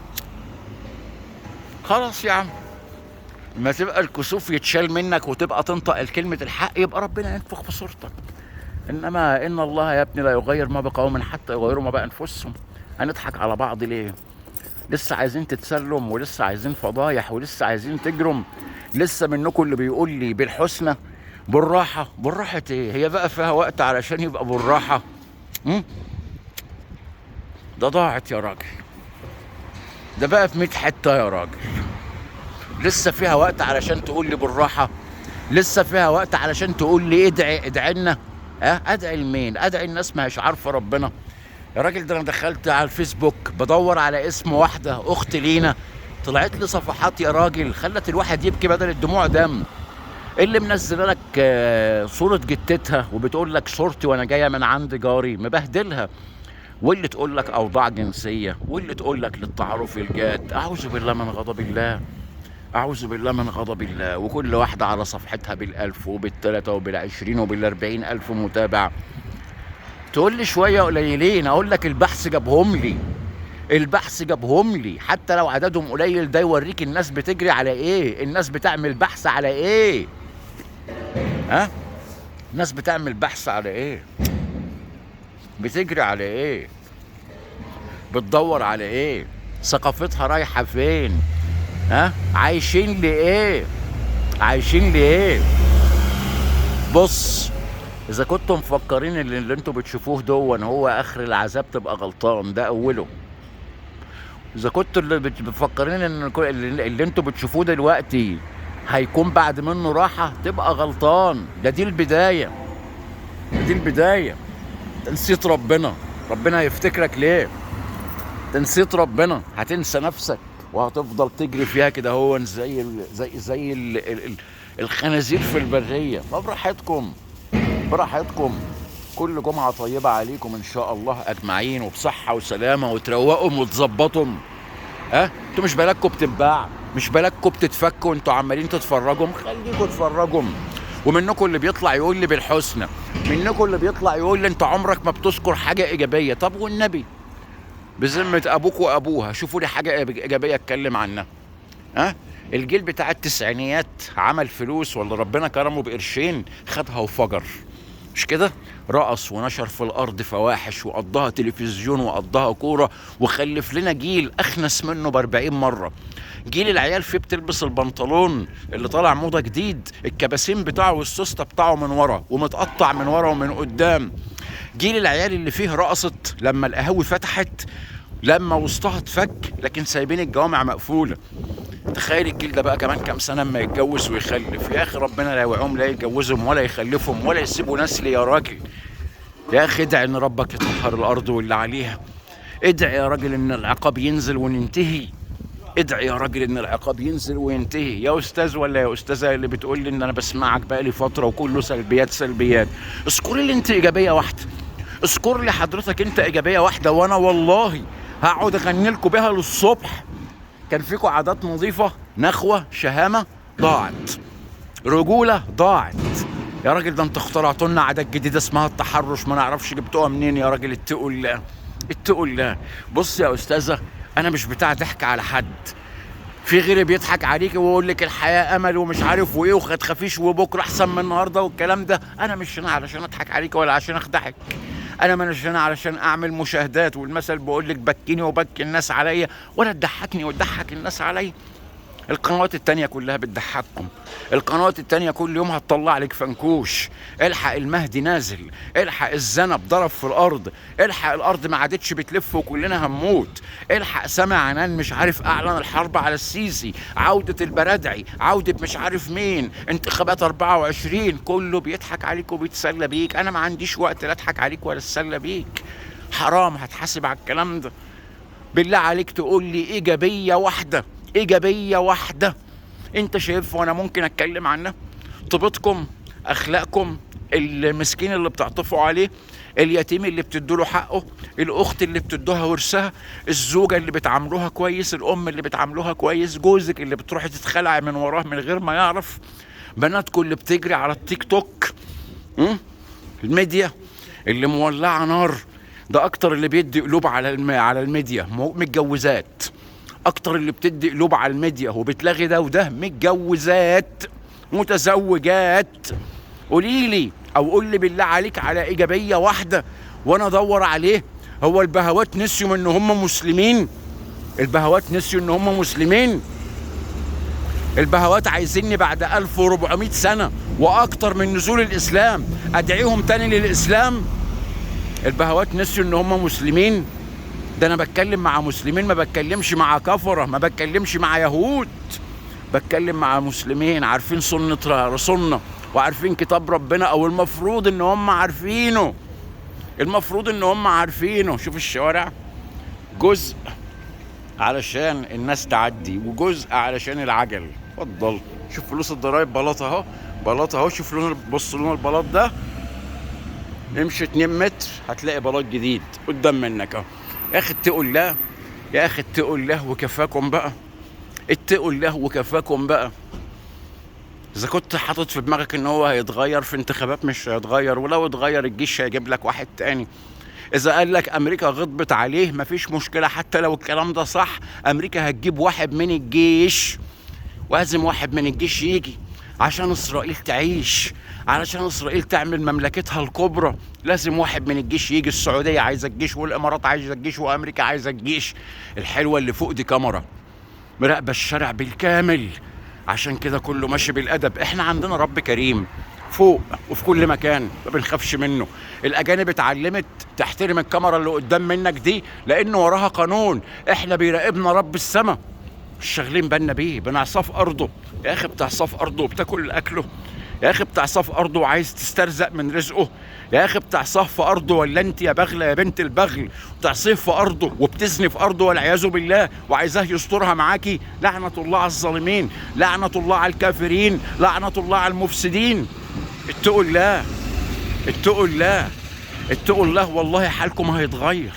خلاص يا عم، ما تبقى الكسوف يتشال منك وتبقى تنطق الكلمة الحق، يبقى ربنا ينفخ في صورتك. انما ان الله يا ابني لا يغير ما بقوم حتى يغيروا ما بانفسهم. هنضحك على بعض ليه؟ لسه عايزين تتسلم، ولسه عايزين فضايح، ولسه عايزين تجرم. لسه منكم اللي بيقول لي بالحسنى بالراحة. بالراحة ايه؟ هي بقى فيها وقت علشان يبقى بالراحة؟ ده ضاعت يا راجل، ده بقى في 100 حتة يا راجل. لسه فيها وقت علشان تقول لي بالراحة؟ لسه فيها وقت علشان تقول لي ادعي لنا؟ ادعي لمين؟ ادعي الناس ما هيش عارفة ربنا يا راجل. ده انا دخلت على الفيسبوك بدور على اسم واحدة اخت لينا، طلعت لي صفحات يا راجل خلت الواحد يبكي بدل الدموع دم. اللي منزله لك صورة جتتها وبتقول لك صورتي وانا جاية من عند جاري مبهدلها، واللي تقول لك اوضاع جنسية، واللي تقول لك للتعارف الجاد. اعوذ بالله من غضب الله، أعوذ بالله من غضب الله. وكل واحدة على صفحتها بال1000 وبال3 وبال20 وبال40,000 متابع. تقول لي شوية قليلين، أقول لك البحث جابهم لي، البحث جابهم لي. حتى لو عددهم قليل ده يوريك الناس بتجري على إيه، الناس بتعمل بحث على إيه. الناس بتعمل بحث على إيه، بتجري على إيه، بتدور على إيه، ثقافتها رايحة فين، عايشين لإيه، عايشين لإيه. بص، إذا كنتم مفكرين ان اللي انتوا بتشوفوه دون هو آخر العذاب تبقى غلطان، ده أوله. إذا كنتوا اللي مفكرين ان اللي انتوا بتشوفوه دلوقتي هيكون بعد منه راحة تبقى غلطان. دي البداية، دي البداية. تنسيت ربنا، ربنا هيفتكرك ليه؟ تنسيت ربنا هتنسى نفسك وهتفضل تجري فيها كده هو زي الخنازير في البرية. براحتكم، براحتكم. كل جمعة طيبة عليكم إن شاء الله أجمعين، وبصحة وسلامة، وتروقوا وتظبطوا. انتوا مش بالكوا بتتباع، مش بالكوا بتتفكوا، انتوا عمالين تتفرجوا. خليكوا تتفرجوا. ومنكم اللي بيطلع يقول لي بالحسنى، منكم اللي بيطلع يقول لي انت عمرك ما بتذكر حاجة إيجابية. طب والنبي بذمة أبوك وأبوها شوفوا لي حاجة إيجابية أتكلم عنها. الجيل بتاع التسعينيات عمل فلوس ولا ربنا كرمه بقرشين خدها وفجر، مش كده؟ رقص ونشر في الأرض فواحش وقضاها تلفزيون وقضاها كورة، وخلف لنا جيل أخنس منه ب40 مرة. جيل العيال فيه بتلبس البنطلون اللي طالع موضة جديد الكباسين بتاعه والسوستة بتاعه من ورا ومتقطع من ورا ومن قدام. جيل العيال اللي فيه رقصت لما القهاوي فتحت، لما وسطها اتفك، لكن سايبين الجوامع مقفولة. تخيل الجيل ده بقى كمان كام سنة اما يتجوز ويخلف. يا اخي ربنا لا يوعهم، لا يتجوزهم ولا يخلفهم ولا يسيبوا نسل يا راجل. يا اخي ادعي ان ربك يطهر الارض واللي عليها. ادعي يا راجل ان العقاب ينزل وننتهي. ادعي يا راجل ان العقاب ينزل وينتهي. يا استاذ ولا يا استاذة اللي بتقول لي ان انا بسمعك بقالي فترة وكله سلبيات سلبيات، اذكر لي انت ايجابية واحدة، اذكر لي حضرتك انت ايجابية واحدة، وانا والله هقعد اغني لكم بيها للصبح. كان فيكم عادات نظيفة، نخوة، شهامة ضاعت، رجولة ضاعت. يا راجل ده انت اخترعتوا لنا عادات جديدة اسمها التحرش، ما نعرفش جبتوها منين يا راجل. اتقوا الله، اتقوا الله. بص يا استاذة، انا مش بتاع ضحك على حد. في غيري بيضحك عليك ويقول لك الحياة امل ومش عارف وايه وخدخفيش وبكره احسن من النهارده والكلام ده. انا مش هنا علشان اضحك عليك ولا عشان اخدعك. انا مش هنا علشان اعمل مشاهدات، والمثل بيقول لك بكيني وبكي الناس عليا، ولا تضحكني وتضحك الناس عليا. القنوات التانية كلها بتضحككم. القنوات التانية كل يوم هتطلع لك فنكوش، الحق المهدي نازل، الحق الذنب ضرب في الارض، الحق الارض ما عادتش بتلف وكلنا هنموت، الحق سامع عنان مش عارف اعلن الحرب على السيسي، عودة البرادعي، عودة مش عارف مين، انتخابات 24. كله بيضحك عليك وبيتسلى بيك. انا ما عنديش وقت لا اضحك عليك ولا اتسلى بيك. حرام، هتحاسب على الكلام ده. بالله عليك تقول لي ايجابيه واحده، ايجابيه واحده انت شايفها وانا ممكن اتكلم عنها؟ طيبتكم، اخلاقكم، المسكين اللي بتعطفوا عليه، اليتيم اللي بتدوا له حقه، الاخت اللي بتدوها ورثها، الزوجه اللي بتعاملوها كويس، الام اللي بتعاملوها كويس، جوزك اللي بتروحي تتخلعي من وراه من غير ما يعرف، بناتكم اللي بتجري على التيك توك، الميديا اللي مولعه نار. ده اكتر اللي بيدي قلوب على الميديا متجوزات، اكتر اللي بتدي قلوب على الميديا وبتلاغي ده وده متجوزات متزوجات. قولي لي او قول لي بالله عليك على ايجابيه واحده وانا ادور عليه. هو البهوات نسيوا ان هم مسلمين؟ البهوات نسيوا ان هم مسلمين؟ البهوات عايزيني بعد 1400 سنه واكتر من نزول الاسلام ادعيهم تاني للاسلام؟ البهوات نسيوا ان هم مسلمين؟ ده انا بتكلم مع مسلمين، ما بتكلمش مع كفره، ما بتكلمش مع يهود، بتكلم مع مسلمين عارفين سنة رسولنا وعارفين كتاب ربنا، او المفروض ان هم عارفينه، المفروض ان هم عارفينه. شوف الشوارع، جزء علشان الناس تعدي وجزء علشان العجل. اتفضل شوف فلوس الضرايب، بلاط اهو، بلاط اهو، شوف لون، بص لون البلاط ده، امشي 2 متر هتلاقي بلاط جديد قدام منك اهو. يا اخي اتقوا الله، يا اخي اتقوا الله وكفاكم بقى، اتقوا الله وكفاكم بقى. اذا كنت حاطط في دماغك ان هو هيتغير في انتخابات، مش هيتغير، ولو اتغير الجيش هيجيب لك واحد تاني. اذا قال لك امريكا غضبت عليه مفيش مشكله، حتى لو الكلام ده صح، امريكا هتجيب واحد من الجيش، لازم واحد من الجيش يجي عشان اسرائيل تعيش، علشان اسرائيل تعمل مملكتها الكبرى، لازم واحد من الجيش يجي. السعوديه عايزه الجيش، والامارات عايزه الجيش، وامريكا عايزه الجيش. الحلوه اللي فوق دي كاميرا مراقبه الشارع بالكامل، عشان كده كله ماشي بالادب. احنا عندنا رب كريم فوق وفي كل مكان، ما بنخافش منه. الاجانب اتعلمت تحترم الكاميرا اللي قدام منك دي لان وراها قانون. احنا بيراقبنا رب السماء، مش شاغلين بالنا بيه، بنعصاه في ارضه. يا اخي بتعصاه في ارضه وبتاكل اكله، يا اخي بتعصاه في ارضه وعايز تسترزق من رزقه، يا اخي بتعصاه في ارضه، ولا انت يا بغله يا بنت البغل بتعصيه في ارضه وبتزني في ارضه والعياذ بالله، وعايزاه يسترها معاكي. لعنه الله على الظالمين، لعنه الله على الكافرين، لعنه الله على المفسدين. اتقوا الله، اتقوا الله، اتقوا الله، والله حالكم هيتغير،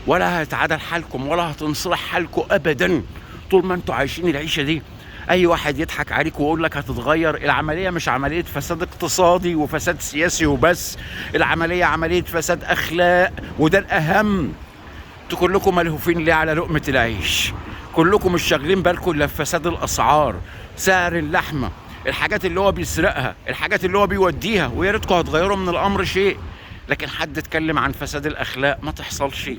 ولا هيتعدل حالكم، ولا هتنصلح حالكم ابدا طول ما انتوا عايشين العيشه دي. اي واحد يضحك عليك ويقول لك هتتغير، العمليه مش عمليه فساد اقتصادي وفساد سياسي وبس، العمليه عمليه فساد اخلاق، وده الاهم. انتوا كلكم ملهوفين ليه على لقمه العيش؟ كلكم مش شاغلين بالكم الا في فساد الاسعار، سعر اللحمه، الحاجات اللي هو بيسرقها، الحاجات اللي هو بيوديها، ويا ريتكم هتغيروا من الامر شيء. لكن حد اتكلم عن فساد الاخلاق؟ ما تحصلش.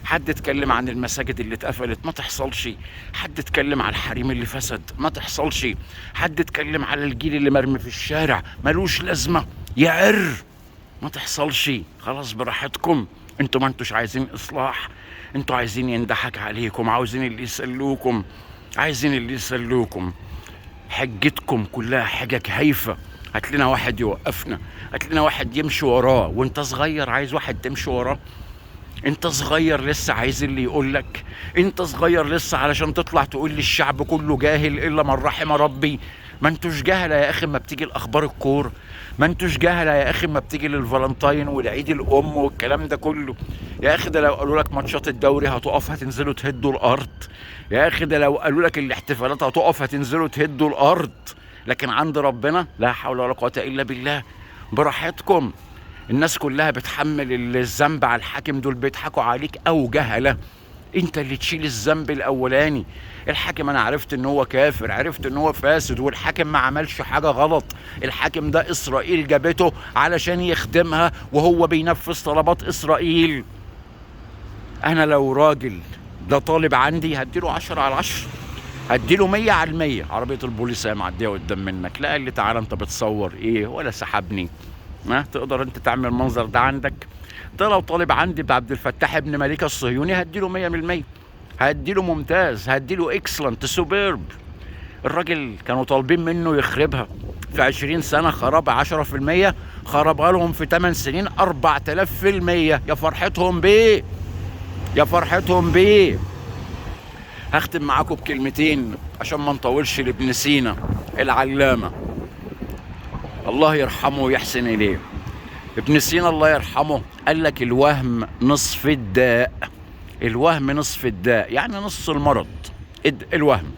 حد اتكلم عن المساجد اللي اتقفلت؟ ما تحصلش. حد اتكلم عن الحريم اللي فسد؟ ما تحصلش. حد اتكلم على الجيل اللي مرمي في الشارع ملوش لازمه يعر؟ ما تحصلش. خلاص براحتكم، انتوا ما انتوش عايزين اصلاح، انتوا عايزين يندحك عليكم، عاوزين اللي يسلوكم، عايزين اللي يسلوكم. حجتكم كلها حجج هايفه. هات لنا واحد يوقفنا، هات لنا واحد يمشي وراه. وانت صغير عايز واحد تمشي وراه؟ انت صغير لسه عايز اللي يقولك؟ انت صغير لسه علشان تطلع تقول لي الشعب كله جاهل الا من رحم ربي؟ ما انتوش جهله يا اخي ما بتيجي الاخبار الكوره، ما انتوش جهله يا اخي ما بتيجي للفالنتاين والعيد الام والكلام ده كله. يا اخي ده لو قالوا لك ماتشات الدوري هتقف هتنزلوا تهدوا الارض، يا اخي ده لو قالوا لك الاحتفالات هتقف هتنزلوا تهدوا الارض. لكن عند ربنا لا حول ولا قوه الا بالله. براحتكم. الناس كلها بتحمل الذنب على الحاكم، دول بيضحكوا عليك او جهله. انت اللي تشيل الذنب الاولاني. الحاكم انا عرفت ان هو كافر، عرفت ان هو فاسد، والحاكم ما عملش حاجه غلط. الحاكم ده اسرائيل جابته علشان يخدمها وهو بينفذ طلبات اسرائيل. انا لو راجل ده طالب عندي هديله 10/10. هديله 100 على 100. عربيه البوليس هي معديه قدام منك، لا قال لي تعالى انت بتصور ايه ولا سحبني. ما تقدر انت تعمل المنظر ده عندك؟ ده لو طالب عندي بعبد الفتاح ابن مليكه الصهيوني هديله 100%، هديله ممتاز، هديله اكسلنت سوبرب. الراجل كانوا طالبين منه يخربها في 20 سنه، خربها 10%، خربها لهم في 8 سنين 4000%. يا فرحتهم بيه، يا فرحتهم بيه. هختم معاكم بكلمتين عشان ما نطولش لابن سينا العلامه، الله يرحمه ويحسن اليه. ابن سينا الله يرحمه قال لك الوهم نصف الداء. الوهم نصف الداء، يعني نص المرض الوهم.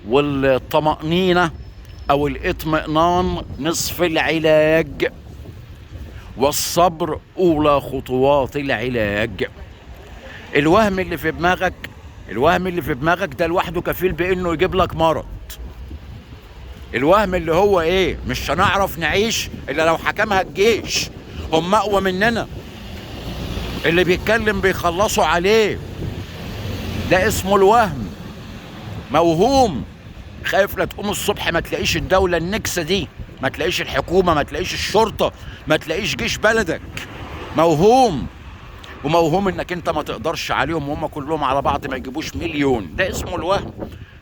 والطمأنينة او الاطمئنان نصف العلاج، والصبر اولى خطوات العلاج. الوهم اللي في دماغك، الوهم اللي في دماغك ده لوحده كفيل بانه يجيب لك مرض. الوهم اللي هو ايه؟ مش هنعرف نعيش الا لو حكمها الجيش، هم اقوى مننا، اللي بيتكلم بيخلصوا عليه، ده اسمه الوهم. موهوم، خايف لا تقوم الصبح ما تلاقيش الدولة النكسة دي، ما تلاقيش الحكومة، ما تلاقيش الشرطة، ما تلاقيش جيش بلدك. موهوم. وموهوم انك انت ما تقدرش عليهم وهم كلهم على بعض ما يجيبوش مليون، ده اسمه الوهم.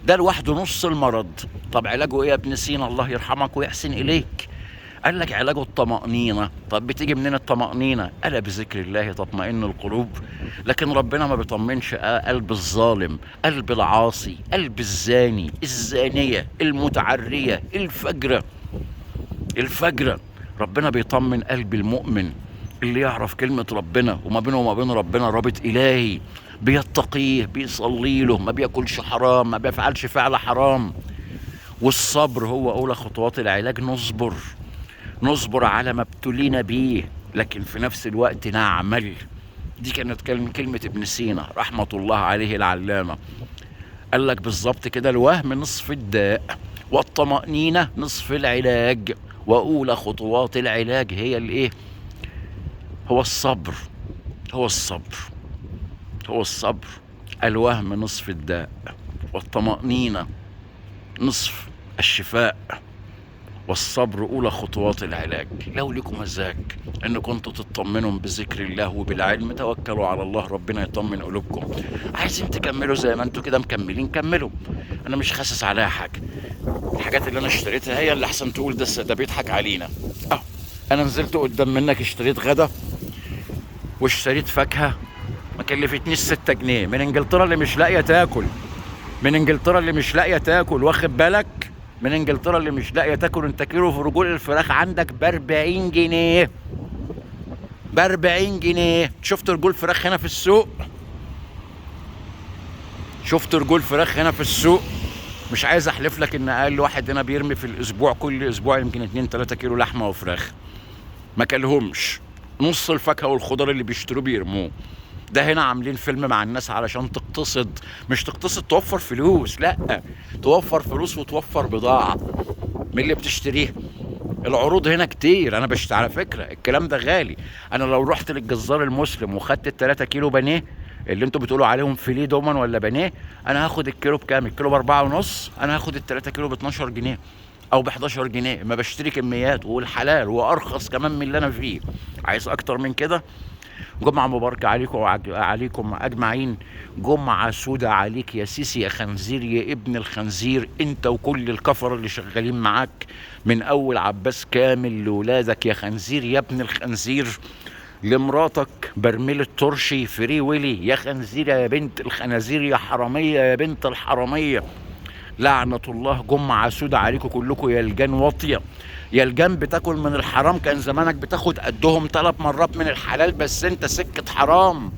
ده لوحده نص المرض. طب علاجه ايه يا ابن سينا الله يرحمك ويحسن اليك؟ قال لك علاجه الطمأنينة. طب بتيجي منين الطمأنينة؟ ألا بذكر الله تطمئن القلوب. لكن ربنا ما بيطمنش قلب الظالم، قلب العاصي، قلب الزاني، الزانية، المتعرية، الفجرة. ربنا بيطمن قلب المؤمن اللي يعرف كلمة ربنا وما بينه وما بين ربنا رابط إلهي، بيتقيه، بيصلي له، ما بياكلش حرام، ما بيفعلش فعل حرام. والصبر هو أولى خطوات العلاج. نصبر على ما ابتلينا بيه، لكن في نفس الوقت نعمل. دي كانت كلمة ابن سينا رحمة الله عليه العلامة. قال لك بالظبط كده الوهم نصف الداء، والطمأنينة نصف العلاج، وأولى خطوات العلاج هي الإيه؟ هو الصبر. الوهم نصف الداء، والطمأنينة نصف الشفاء، والصبر أولى خطوات العلاج. لو لكم مزاج إن كنتوا تطمنوا بذكر الله وبالعلم، توكلوا على الله، ربنا يطمن قلوبكم. عايزين تكملوا زي ما انتوا كده مكملين، كملوا. أنا مش خاسس عليها حاجة. الحاجات اللي أنا اشتريتها هي اللي أحسن تقول ده بيضحك علينا. أنا نزلت قدام منك اشتريت غدا واشتريت فاكهة ما كلفتنيش 6 جنيه من انجلترا اللي مش لاقيه تاكل، واخد بالك؟ من انجلترا اللي مش لاقيه تاكل. انت كيلو في رجول الفراخ عندك ب40 جنيه، ب40 جنيه. شفت رجول فراخ هنا في السوق؟ مش عايز احلف لك ان اقل واحد هنا بيرمي في الاسبوع، كل اسبوع يمكن 2-3 كيلو لحمه وفراخ، ما كلهمش. نص الفاكهه والخضار اللي بيشتروه بيرموه. ده هنا عاملين فيلم مع الناس علشان تقتصد، مش تقتصد توفر فلوس، لا، توفر فلوس وتوفر بضاعة من اللي بتشتريه. العروض هنا كتير. انا بشتري على فكرة الكلام ده غالي. انا لو رحت للجزار المسلم وخدت ال3 كيلو بانيه اللي انتوا بتقولوا عليهم فيليه دومن ولا بانيه، انا هاخد الكيلو بكام؟ الكيلو ب4.5، انا هاخد ال3 كيلو ب12 جنيه او ب11 جنيه. ما بشتري كميات والحلال وارخص كمان من اللي انا فيه. عايز اكتر من كده؟ جمعة مباركة عليكم أجمعين. جمعة سودة عليك يا سيسي، يا خنزير، يا ابن الخنزير، انت وكل الكفر اللي شغالين معاك، من أول عباس كامل لولادك يا خنزير، يا ابن الخنزير، لمراتك برميل الترشي فري ويلي، يا خنزير، يا بنت الخنازير، يا حرامية، يا بنت الحرامية، لعنة الله. جمعة سودة عليكم كلكم يا لجان واطية، يا لجان بتاكل من الحرام. كان زمانك بتاخد قدهم 3 مرات من الحلال، بس انت سكة حرام.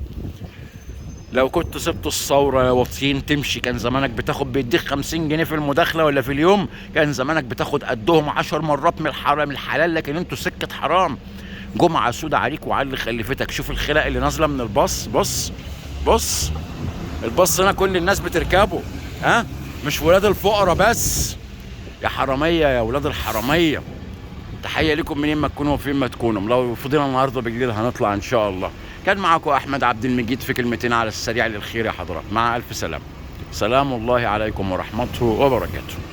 لو كنت سبت الثورة يا واطيين تمشي، كان زمانك بتاخد بيديك 50 جنيه في المداخلة ولا في اليوم، كان زمانك بتاخد قدهم 10 مرات من الحلال، لكن انتوا سكة حرام. جمعة سودة عليك وعلى اللي خلفتك. شوف الخلق اللي نازلة من الباص، بص الباص هنا كل الناس بتركبه، مش ولاد الفقراء بس. يا حرامية يا ولاد الحرامية، تحية لكم منين ما تكونوا وفين ما تكونوا. لو فضينا النهارده بالليل هنطلع ان شاء الله. كان معاكم احمد عبد المجيد في كلمتين على السريع للخير يا حضرات، مع الف سلامة. سلام الله عليكم ورحمته وبركاته.